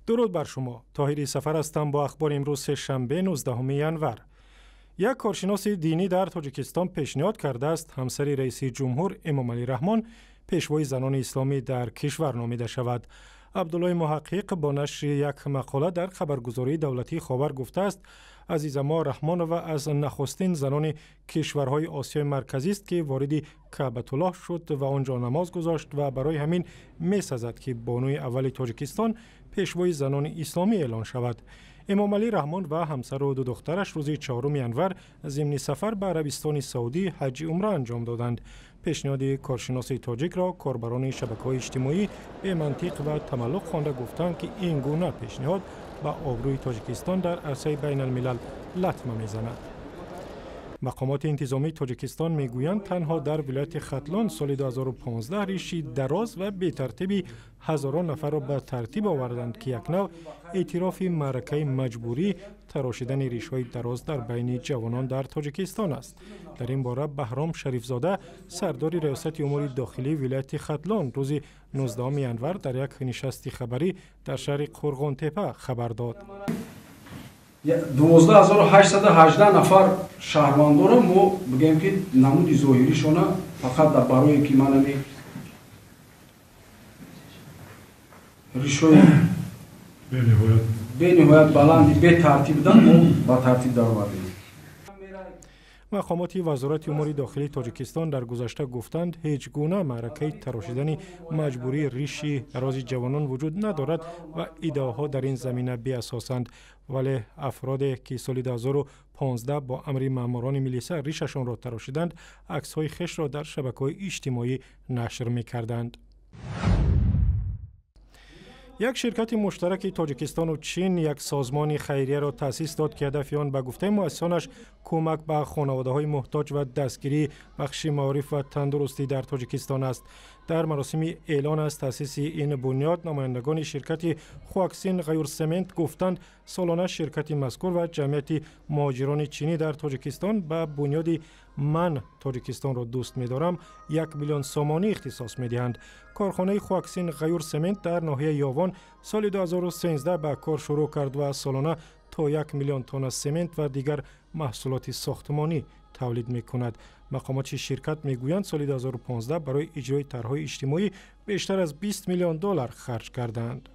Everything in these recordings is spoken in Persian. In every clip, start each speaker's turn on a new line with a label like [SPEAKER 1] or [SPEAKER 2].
[SPEAKER 1] درود بر شما. طاهری سفر هستم با اخبار امروز شنبه 19 ینور. یک کارشناس دینی در تاجیکستان پیشنهاد کرده است همسر رئیس جمهور امامعلی رحمان پیشوای زنان اسلامی در کشور نامیده شود. عبدالله محقق با نشر یک مقاله در خبرگزاری دولتی خاور گفته است عزیزما رحمانووا از نخستین زنان کشورهای آسیای مرکزی است که وارد کعبة الله شد و آنجا نماز گذاشت و برای همین می‌سزد که بانوی اول تاجیکستان پیشوای زنان اسلامی اعلان شود. امامعلی رحمان و همسر و دو دخترش روز 4 ینور ضمن سفر به عربستان سعودی حج عمره انجام دادند. پیشنهاد کارشناس تاجیک را کاربران شبکه‌های اجتماعی به منطق و تملق خوانده گفتند که این گونه پیشنهاد با آبروی تاجیکستان در عرصه بین الملل لطمه میزند. مقامات انتظامی تاجیکستان میگویند تنها در ولایت ختلان سال 2015 ریشی دراز و به ترتیبی هزاران نفر را به ترتیب آوردند که یک نوع اعتراف معرکه مجبوری تراشیدن ریش‌های دراز در بین جوانان در تاجیکستان است. در این باره بهرام شریفزاده سردار ریاست امور داخلی ولایت ختلان روز 19 ینور در یک نشست خبری در شهر قرغان تپه خبر داد.
[SPEAKER 2] 12818 نفر شهروندان را ما بگیم که نمود ظاهریشون فقط در برای که من ریشوی به نهایت بلند به ترتیب دادن ما با ترتیب در آوردیم.
[SPEAKER 1] مقامات وزارت امور داخلی تاجیکستان در گذشته گفتند هیچ گونه معرکه تراشیدن مجبوری ریشی دراز جوانان وجود ندارد و ادعاها در این زمینه بی اساسند، ولی افرادی که سال 2015 با امر ماموران میلیسا ریششان را تراشیدند عکس‌های خویش را در شبکه‌های اجتماعی نشر می‌کردند. یک شرکت مشترک تاجیکستان و چین یک سازمان خیریه را تأسیس داد که هدف آن به گفته مؤسسانش کمک به خانواده‌های محتاج و دستگیری بخش معارف و تندرستی در تاجیکستان است. در مراسم اعلان از تأسیس این بنیاد نمایندگان شرکت خواکسین غیورسمنت گفتند سالانه شرکت مذکور و جمعیت مهاجران چینی در تاجیکستان به بنیاد من تاجیکستان را دوست می‌دارم 1 میلیون سومانی اختصاص می‌دهند. کارخانه خواکسین غیورسمنت در ناحیه یاوان سال 2013 به کار شروع کرد و سالانه تا 1 میلیون تن سمنت و دیگر محصولات ساختمانی تولید می‌کند. مقامات شرکت میگویند سال 2015 برای اجرای طرح‌های اجتماعی بیشتر از 20 میلیون دلار خرج کردند.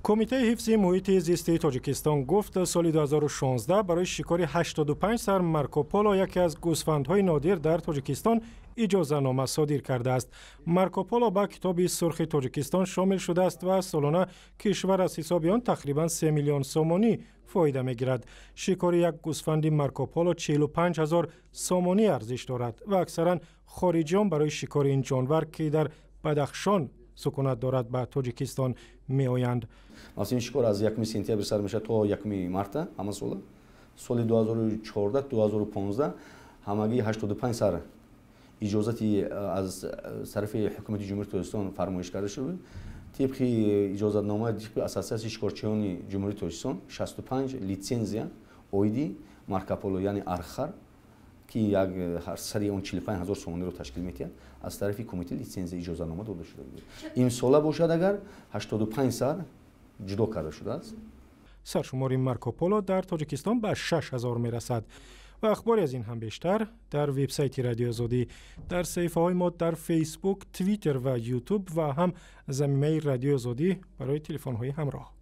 [SPEAKER 1] کمیته حفظ محیط زیست تاجیکستان گفت سال 2016 برای شکار 85 سر مارکوپولو یکی از گوسفندهای نادر در تاجیکستان اجازه نامه صادر کرده است. مارکوپولو با کتاب سرخ تاجیکستان شامل شده است و سالانه کشور از حساب آن تقریبا 3 میلیون سومانی فایده میگیرد. شکار یک گوسفند مارکوپولو 45,000 سومانی ارزش دارد و اکثرا خارجیان برای شکار این جانور که در بدخشان سکونت دارد به تاجیکستان می آیند.
[SPEAKER 3] این شکار از 1 سپتامبر سر میشه تا 1 مارت همه سال 2014-2015 همگی 85 سر اجازتی از طرف حکومت جمهوری تاجیکستان فرمایش کرده شده. طبق اجازت نامه اساسیه شکارچیان جمهوری تاجیکستان 65 لیسانسیا اویدی مارکوپولو یعنی ارخر که یک هر سری اون 45,000 سومانی رو تشکیل می‌دهد از طرف کمیته لیسانس اجازه نامه داده شده بود. این ساله باشد اگر 85 سر جدا کرده شده است.
[SPEAKER 1] سرشمار مارکوپولو در تاجیکستان به 6,000 میرسد. و اخباری از این هم بیشتر در وبسایت رادیو آزادی، در صفحه‌های ما در فیسبوک، توییتر و یوتیوب و هم زمینه رادیو آزادی برای تلفن‌های همراه.